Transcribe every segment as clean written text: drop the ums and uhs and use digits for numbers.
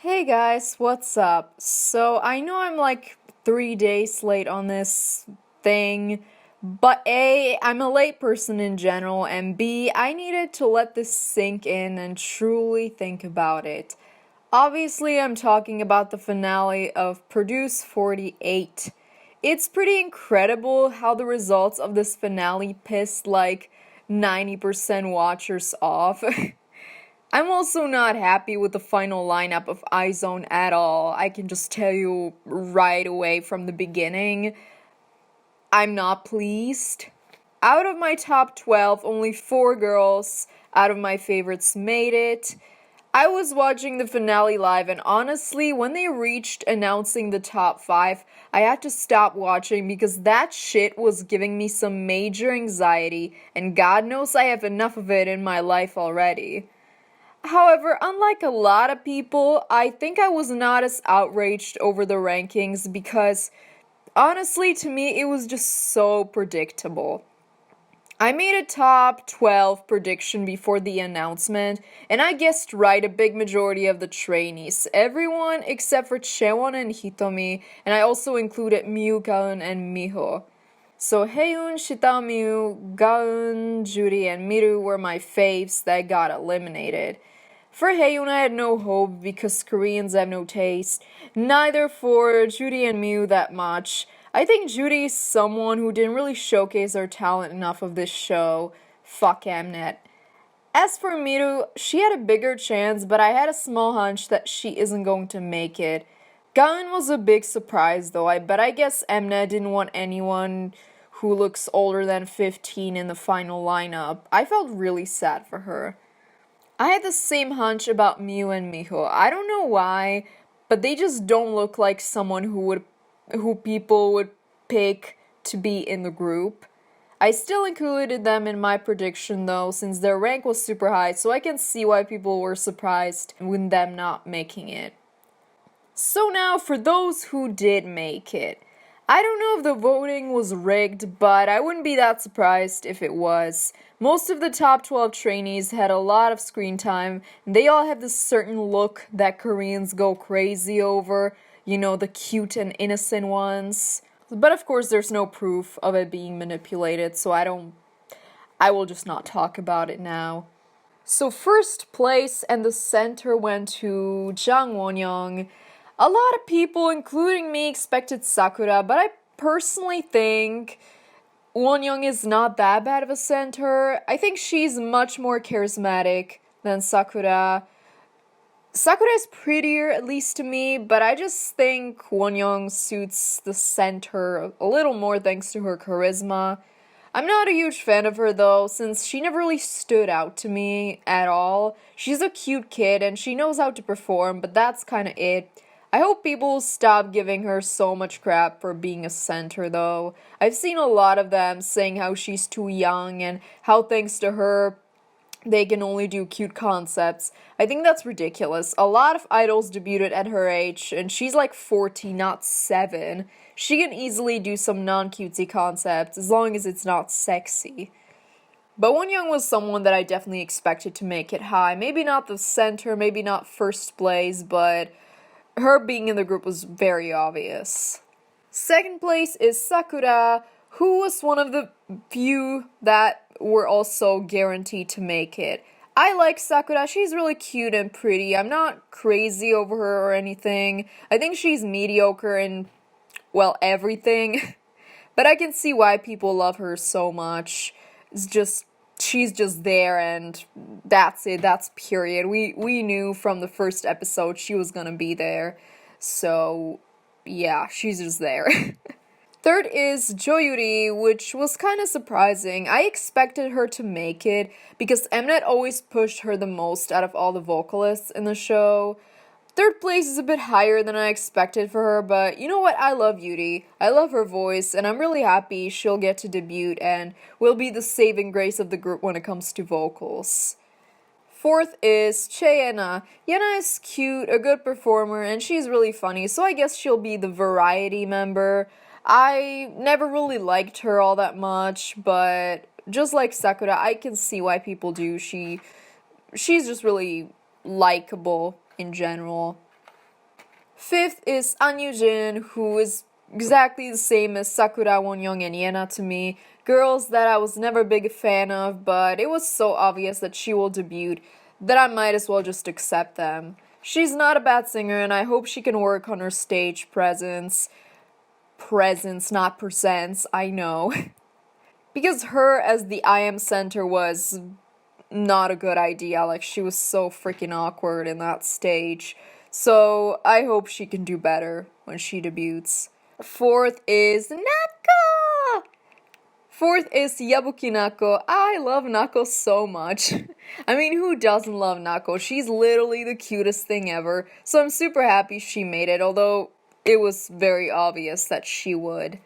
Hey guys, what's up? So I know I'm like 3 days late on this thing, but A, I'm a late person in general, and B, I needed to let this sink in and truly think about it. Obviously, I'm talking about the finale of Produce 48. It's pretty incredible how the results of this finale pissed like 90% watchers off. I'm also not happy with the final lineup of iZone at all. I can just tell you right away from the beginning, I'm not pleased. Out of my top 12, only 4 girls out of my favorites made it. I was watching the finale live, and honestly, when they reached announcing the top 5, I had to stop watching because that shit was giving me some major anxiety, and God knows I have enough of it in my life already. However, unlike a lot of people, I think I was not as outraged over the rankings because honestly, to me, it was just so predictable. I made a top 12 prediction before the announcement, and I guessed right a big majority of the trainees. Everyone except for Chewon and Hitomi, and I also included Miu, Gaeun, and Miho. So Haeun, Shita, Miu, Gaeun, Judy, and Miru were my faves that got eliminated. For Haeun, I had no hope because Koreans have no taste. Neither for Judy and Miu that much. I think Judy is someone who didn't really showcase her talent enough of this show. Fuck Mnet. As for Miru, she had a bigger chance, but I had a small hunch that she isn't going to make it. Gaon was a big surprise though, but I guess Mnet didn't want anyone who looks older than 15 in the final lineup. I felt really sad for her. I had the same hunch about Miu and Miho. I don't know why, but they just don't look like someone who people would pick to be in the group. I still included them in my prediction though, since their rank was super high, so I can see why people were surprised with them not making it. So now for those who did make it. I don't know if the voting was rigged, but I wouldn't be that surprised if it was. Most of the top 12 trainees had a lot of screen time, and they all have this certain look that Koreans go crazy over, you know, the cute and innocent ones. But of course, there's no proof of it being manipulated, so I will just not talk about it now. So first place and the center went to Jang Won-young. A lot of people, including me, expected Sakura, but I personally think Won-young is not that bad of a center. I think she's much more charismatic than Sakura. Sakura is prettier, at least to me, but I just think Won-young suits the center a little more thanks to her charisma. I'm not a huge fan of her though, since she never really stood out to me at all. She's a cute kid and she knows how to perform, but that's kinda it. I hope people stop giving her so much crap for being a center though. I've seen a lot of them saying how she's too young and how thanks to her, they can only do cute concepts. I think that's ridiculous. A lot of idols debuted at her age, and she's like 14, not 7. She can easily do some non-cutesy concepts as long as it's not sexy. But Won-young was someone that I definitely expected to make it high. Maybe not the center, maybe not first place, but her being in the group was very obvious. Second place is Sakura, who was one of the few that were also guaranteed to make it. I like Sakura. She's really cute and pretty. I'm not crazy over her or anything. I think she's mediocre in, well, everything. But I can see why people love her so much. It's just she's just there and that's it. That's period. We knew from the first episode she was going to be there. So, yeah, she's just there. Third is Joyuri, which was kind of surprising. I expected her to make it because Mnet always pushed her the most out of all the vocalists in the show. Third place is a bit higher than I expected for her, but you know what? I love Yuri. I love her voice, and I'm really happy she'll get to debut and will be the saving grace of the group when it comes to vocals. Fourth is Cheyena. Yena is cute, a good performer, and she's really funny, so I guess she'll be the variety member. I never really liked her all that much, but just like Sakura, I can see why people do. She's just really likable in general. Fifth is An Yujin, who is exactly the same as Sakura Wonyoung and Yena to me. Girls that I was never a big fan of, but it was so obvious that she will debut that I might as well just accept them. She's not a bad singer, and I hope she can work on her stage presence. Presence, not presents, I know. Because her as the IM center was not a good idea. Like, she was so freaking awkward in that stage. So I hope she can do better when she debuts. Fourth is Nako! Fourth is Yabuki Nako. I love Nako so much. I mean, who doesn't love Nako? She's literally the cutest thing ever. So I'm super happy she made it, although it was very obvious that she would.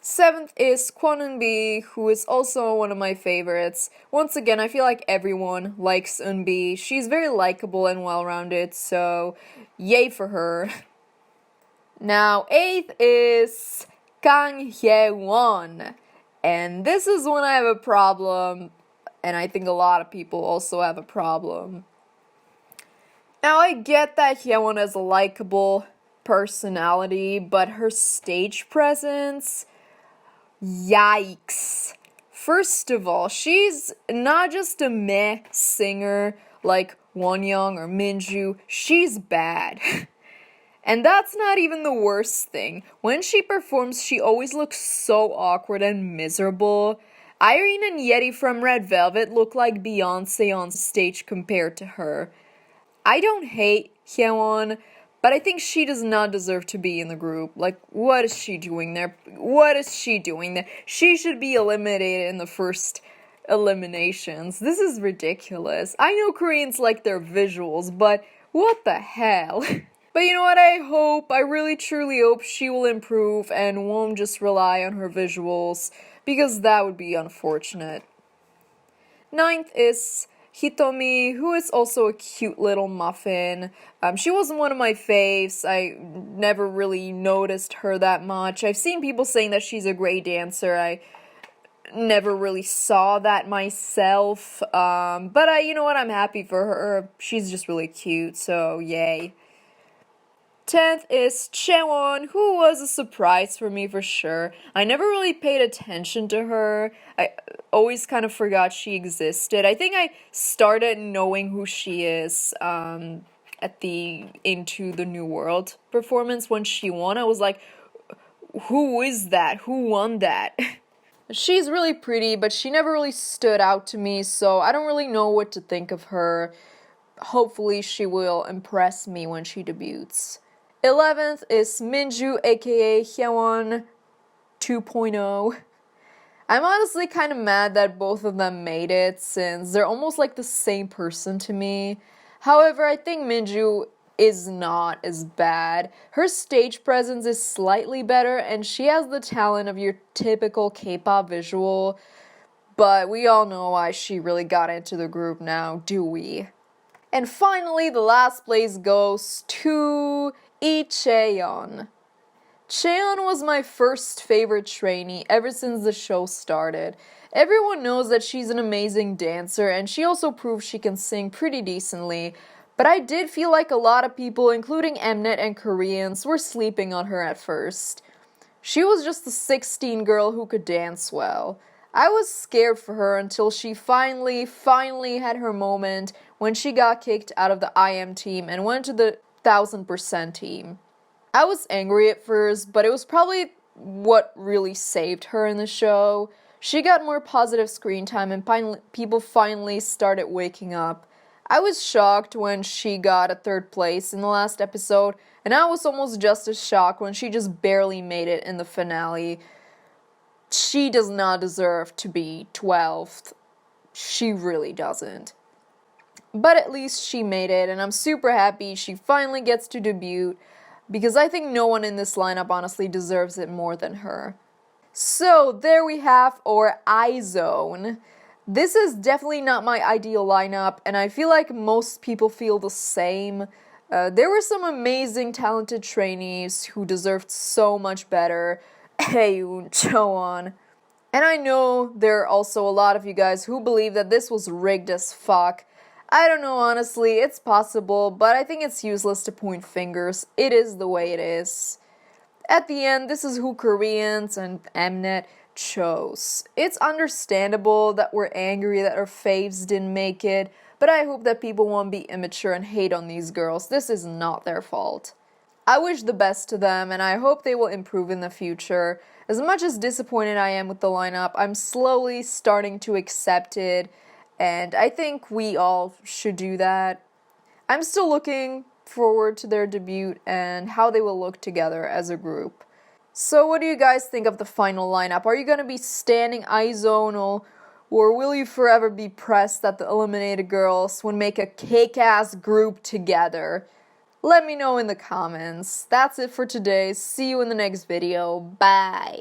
Seventh is Kwon Eun-bi, who is also one of my favorites. Once again, I feel like everyone likes Eun-bi. She's very likable and well-rounded, so yay for her. Now, eighth is Kang Hye-won. And this is when I have a problem, and I think a lot of people also have a problem. Now, I get that Hye-won has a likable personality, but her stage presence... Yikes. First of all, she's not just a meh singer like Wonyoung or Minju, she's bad. And that's not even the worst thing. When she performs, she always looks so awkward and miserable. Irene and Yeti from Red Velvet look like Beyonce on stage compared to her. I don't hate Hye-won, but I think she does not deserve to be in the group. Like, what is she doing there? What is she doing there? She should be eliminated in the first eliminations. This is ridiculous. I know Koreans like their visuals, but what the hell? But you know what? I really truly hope she will improve and won't just rely on her visuals, because that would be unfortunate. Ninth is Hitomi, who is also a cute little muffin. She wasn't one of my faves. I never really noticed her that much. I've seen people saying that she's a great dancer. I never really saw that myself. But you know what? I'm happy for her. She's just really cute, so yay. 10th is Chaewon, who was a surprise for me for sure. I never really paid attention to her. I always kind of forgot she existed. I think I started knowing who she is at the Into the New World performance when she won. I was like, who is that? Who won that? She's really pretty, but she never really stood out to me, so I don't really know what to think of her. Hopefully she will impress me when she debuts. 11th is Minju, aka Hye-won 2.0. I'm honestly kind of mad that both of them made it, since they're almost like the same person to me. However, I think Minju is not as bad. Her stage presence is slightly better, and she has the talent of your typical K-pop visual, but we all know why she really got into the group now, do we? And finally, the last place goes to Lee Chaeyeon. Chaeyeon was my first favorite trainee ever since the show started. Everyone knows that she's an amazing dancer, and she also proves she can sing pretty decently, but I did feel like a lot of people, including Mnet and Koreans, were sleeping on her at first. She was just the 16 girl who could dance well. I was scared for her until she finally had her moment when she got kicked out of the IM team and went to the 1000% team. I was angry at first, but it was probably what really saved her in the show. She got more positive screen time and people finally started waking up. I was shocked when she got a 3rd place in the last episode, and I was almost just as shocked when she just barely made it in the finale. She does not deserve to be 12th. She really doesn't. But at least she made it, and I'm super happy she finally gets to debut, because I think no one in this lineup honestly deserves it more than her. So there we have our I-Zone. This is definitely not my ideal lineup, and I feel like most people feel the same. There were some amazing, talented trainees who deserved so much better. Haeun, Choan. And I know there are also a lot of you guys who believe that this was rigged as fuck. I don't know, honestly, it's possible, but I think it's useless to point fingers. It is the way it is. At the end, this is who Koreans and Mnet chose. It's understandable that we're angry that our faves didn't make it, but I hope that people won't be immature and hate on these girls. This is not their fault. I wish the best to them, and I hope they will improve in the future. As much as disappointed I am with the lineup, I'm slowly starting to accept it, and I think we all should do that. I'm still looking forward to their debut and how they will look together as a group. So, what do you guys think of the final lineup? Are you going to be standing IZ*ONE, or will you forever be pressed that the eliminated girls would make a kick-ass group together? Let me know in the comments. That's it for today. See you in the next video. Bye.